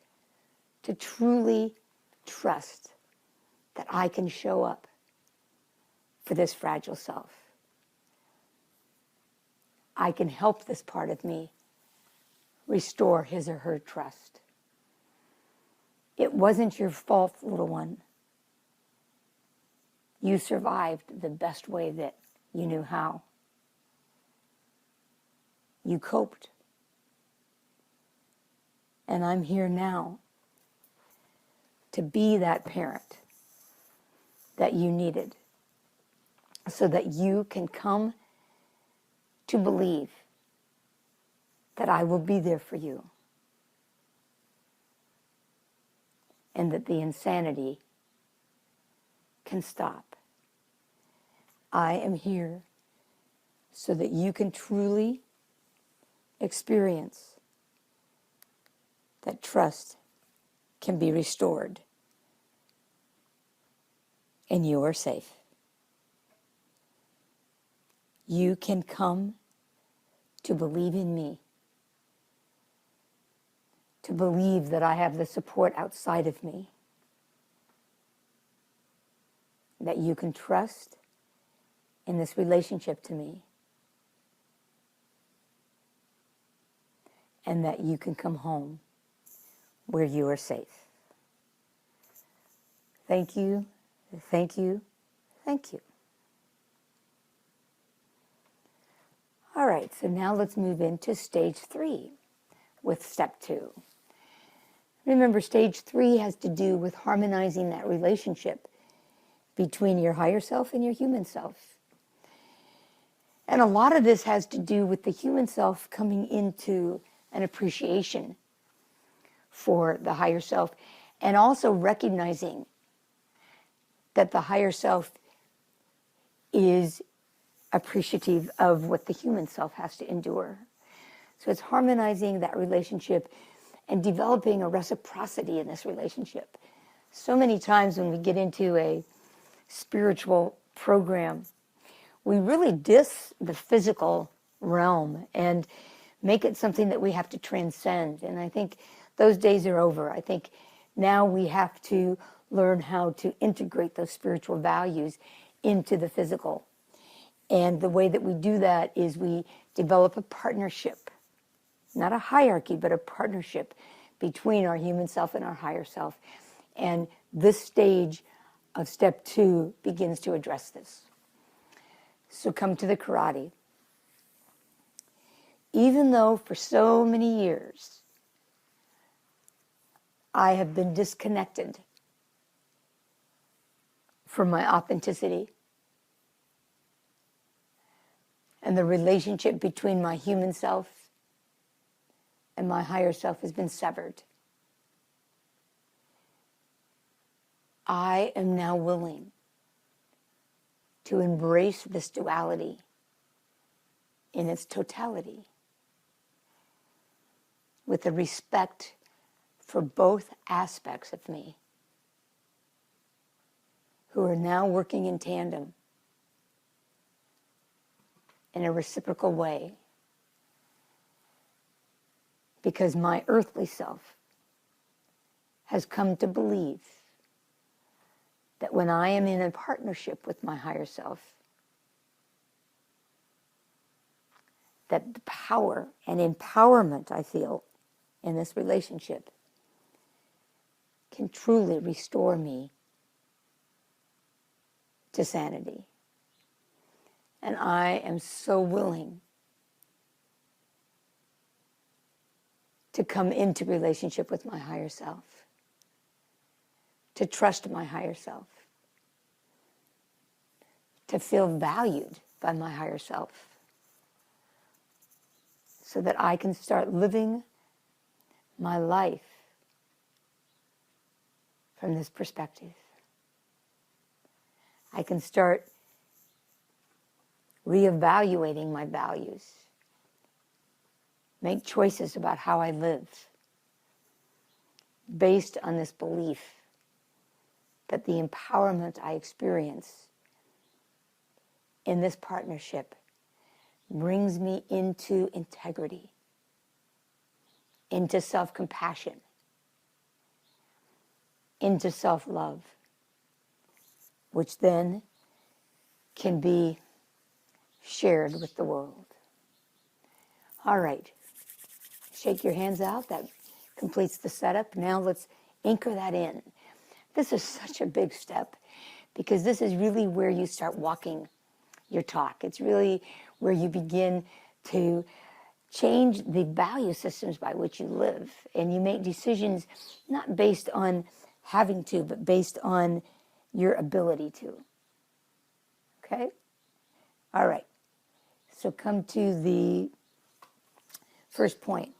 to truly trust that I can show up for this fragile self. I can help this part of me restore his or her trust. It wasn't your fault, little one. You survived the best way that you knew how. You coped. And I'm here now to be that parent that you needed so that you can come to believe that I will be there for you and that the insanity can stop. I am here so that you can truly experience that trust can be restored and you are safe. You can come to believe in me, to believe that I have the support outside of me, that you can trust in this relationship to me, and that you can come home where you are safe. Thank you, thank you, thank you. All right, so now let's move into stage 3 with step 2. Remember, stage 3 has to do with harmonizing that relationship between your higher self and your human self. And a lot of this has to do with the human self coming into an appreciation for the higher self, and also recognizing that the higher self is appreciative of what the human self has to endure. So it's harmonizing that relationship and developing a reciprocity in this relationship. So many times when we get into a spiritual program, we really diss the physical realm and make it something that we have to transcend. And I think those days are over. I think now we have to learn how to integrate those spiritual values into the physical. And the way that we do that is we develop a partnership, not a hierarchy, but a partnership between our human self and our higher self. And this stage of step 2 begins to address this. So come to the karate. Even though for so many years I have been disconnected from my authenticity, and the relationship between my human self and my higher self has been severed, I am now willing to embrace this duality in its totality, with the respect for both aspects of me, who are now working in tandem in a reciprocal way, because my earthly self has come to believe that when I am in a partnership with my higher self, that the power and empowerment I feel in this relationship can truly restore me to sanity. And I am so willing to come into relationship with my higher self, to trust my higher self, to feel valued by my higher self, so that I can start living my life from this perspective. I can start reevaluating my values, make choices about how I live based on this belief that the empowerment I experience in this partnership brings me into integrity, into self-compassion, into self-love, which then can be shared with the world. All right, shake your hands out. That completes the setup. Now let's anchor that in. This is such a big step because this is really where you start walking your talk. It's really where you begin to change the value systems by which you live, and you make decisions not based on having to, but based on your ability to. Okay? All right. So come to the first point.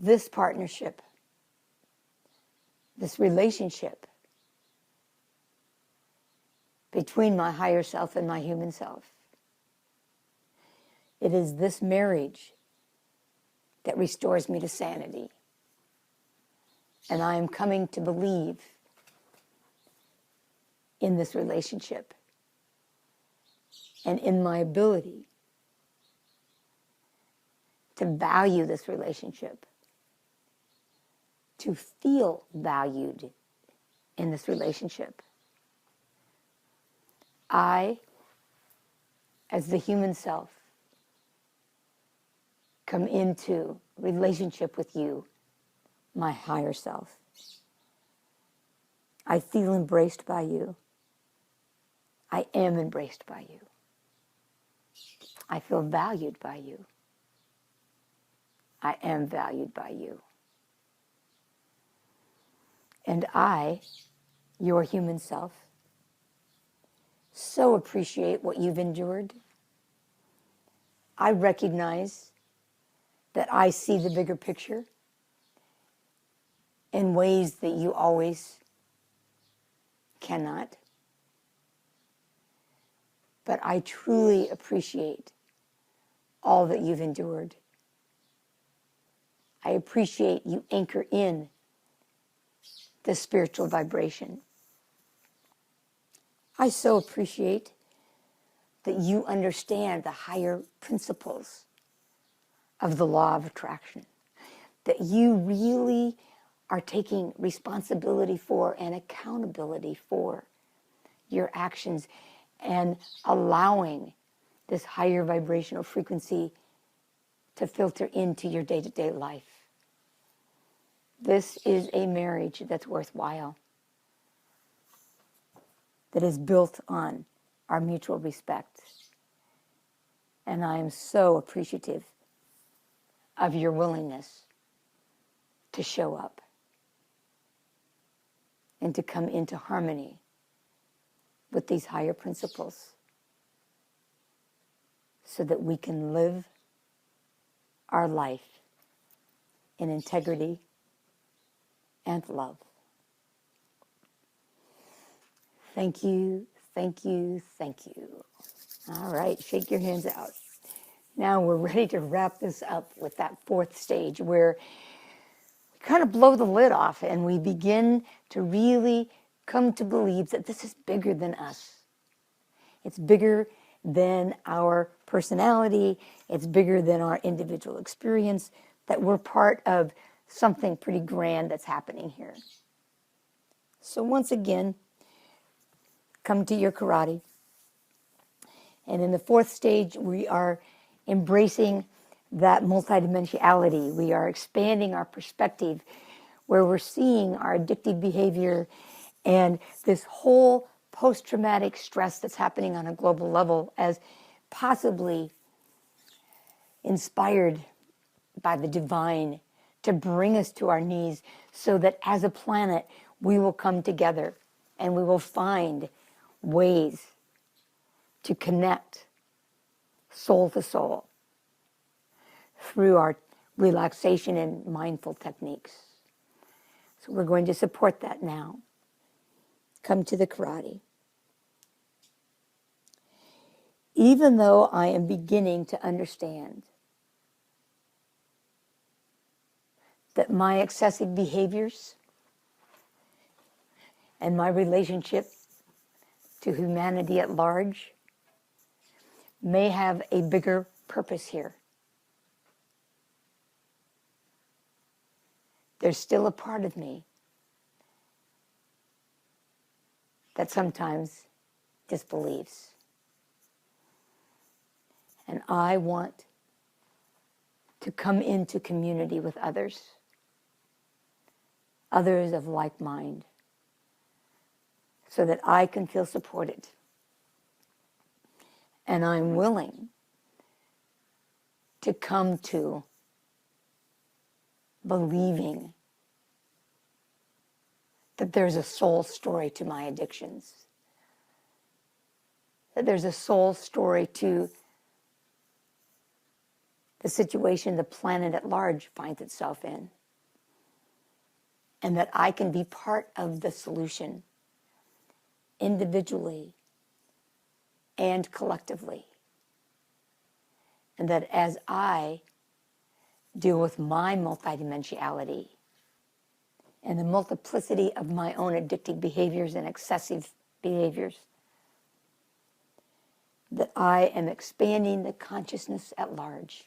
This partnership, this relationship between my higher self and my human self, it is this marriage that restores me to sanity. And I am coming to believe in this relationship and in my ability to value this relationship, to feel valued in this relationship. I, as the human self, come into relationship with you, my higher self. I feel embraced by you. I am embraced by you. I feel valued by you. I am valued by you. And I, your human self, so appreciate what you've endured. I recognize that I see the bigger picture in ways that you always cannot. But I truly appreciate all that you've endured. I appreciate you anchor in the spiritual vibration. I so appreciate that you understand the higher principles of the law of attraction, that you really are taking responsibility for and accountability for your actions and allowing this higher vibrational frequency to filter into your day-to-day life. This is a marriage that's worthwhile, that is built on our mutual respect. And I am so appreciative of your willingness to show up and to come into harmony with these higher principles so that we can live our life in integrity and love. Thank you, thank you, thank you. All right, shake your hands out. Now we're ready to wrap this up with that fourth stage where we kind of blow the lid off and we begin to really come to believe that this is bigger than us. It's bigger than our personality. It's bigger than our individual experience, that we're part of something pretty grand that's happening here. So once again, come to your karate. And in the fourth stage, we are embracing that multidimensionality. We are expanding our perspective, where we're seeing our addictive behavior and this whole post-traumatic stress that's happening on a global level as possibly inspired by the divine to bring us to our knees, so that as a planet we will come together and we will find ways to connect soul to soul through our relaxation and mindful techniques. So we're going to support that now. Come to the karate. Even though I am beginning to understand that my excessive behaviors and my relationship to humanity at large may have a bigger purpose here, there's still a part of me that sometimes disbelieves. And I want to come into community with others of like mind, so that I can feel supported. And I'm willing to come to believing that there's a soul story to my addictions, that there's a soul story to the situation the planet at large finds itself in, and that I can be part of the solution individually and collectively. And that as I deal with my multidimensionality and the multiplicity of my own addictive behaviors and excessive behaviors, that I am expanding the consciousness at large.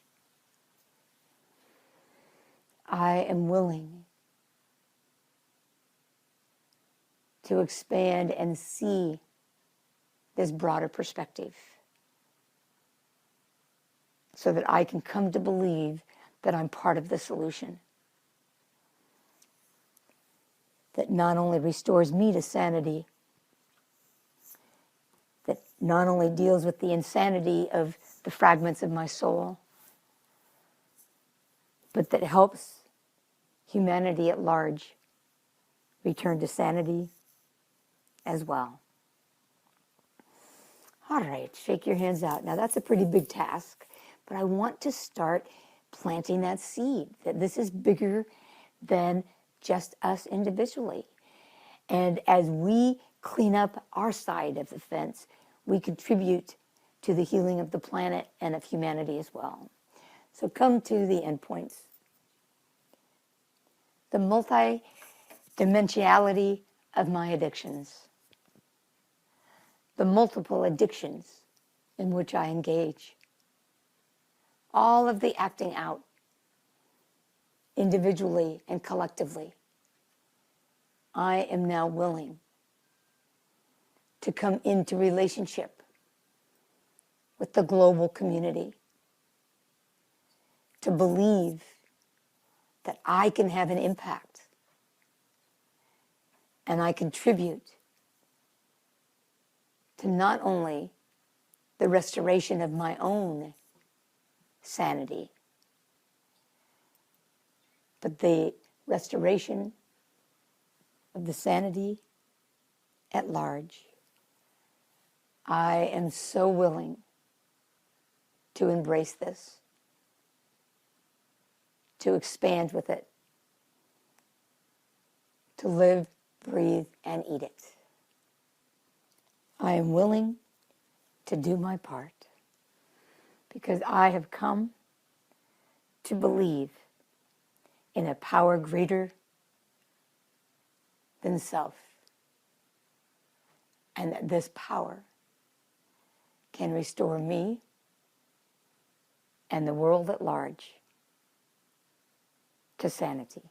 I am willing to expand and see this broader perspective, so that I can come to believe that I'm part of the solution, that not only restores me to sanity, that not only deals with the insanity of the fragments of my soul, but that helps humanity at large return to sanity as well. All right, shake your hands out. Now that's a pretty big task, but I want to start planting that seed, that this is bigger than just us individually. And as we clean up our side of the fence, we contribute to the healing of the planet and of humanity as well. So come to the endpoints. The multi-dimensionality of my addictions. The multiple addictions in which I engage. All of the acting out, individually and collectively. I am now willing to come into relationship with the global community, to believe that I can have an impact and I contribute to not only the restoration of my own sanity, but the restoration of the sanity at large. I am so willing to embrace this, to expand with it, to live, breathe, and eat it. I am willing to do my part because I have come to believe in a power greater than self, and that this power can restore me and the world at large to sanity.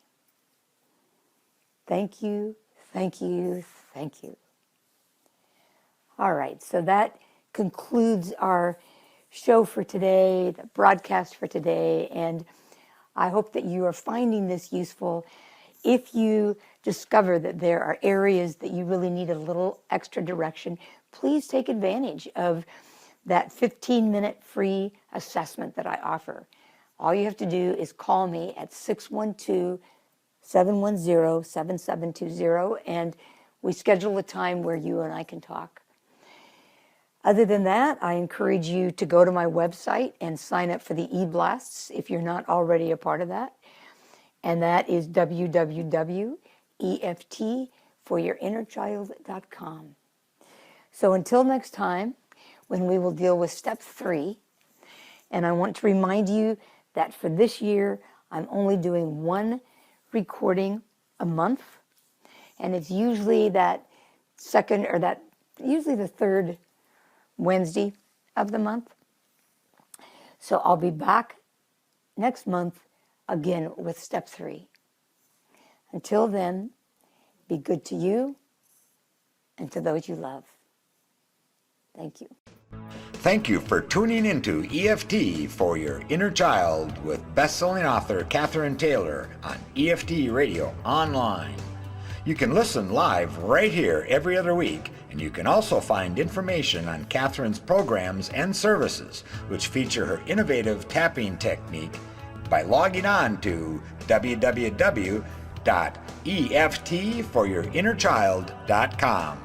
Thank you, thank you, thank you. All right, so that concludes our show for today, the broadcast for today, and I hope that you are finding this useful. If you discover that there are areas that you really need a little extra direction, please take advantage of that 15-minute free assessment that I offer. All you have to do is call me at 612-710-7720, and we schedule a time where you and I can talk. Other than that, I encourage you to go to my website and sign up for the e-blasts if you're not already a part of that. And that is www.eftforyourinnerchild.com. So until next time, when we will deal with step 3, and I want to remind you that for this year, I'm only doing one recording a month, and it's usually usually the third Wednesday of the month. So I'll be back next month again with step 3. Until then, be good to you and to those you love. Thank you. Thank you for tuning into EFT for Your Inner Child with best-selling author Cathryn Taylor on EFT Radio Online. You can listen live right here every other week, and you can also find information on Cathryn's programs and services, which feature her innovative tapping technique, by logging on to www.eftforyourinnerchild.com.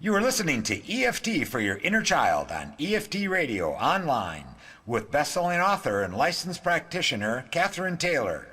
You are listening to EFT for Your Inner Child on EFT Radio Online with best-selling author and licensed practitioner Cathryn Taylor.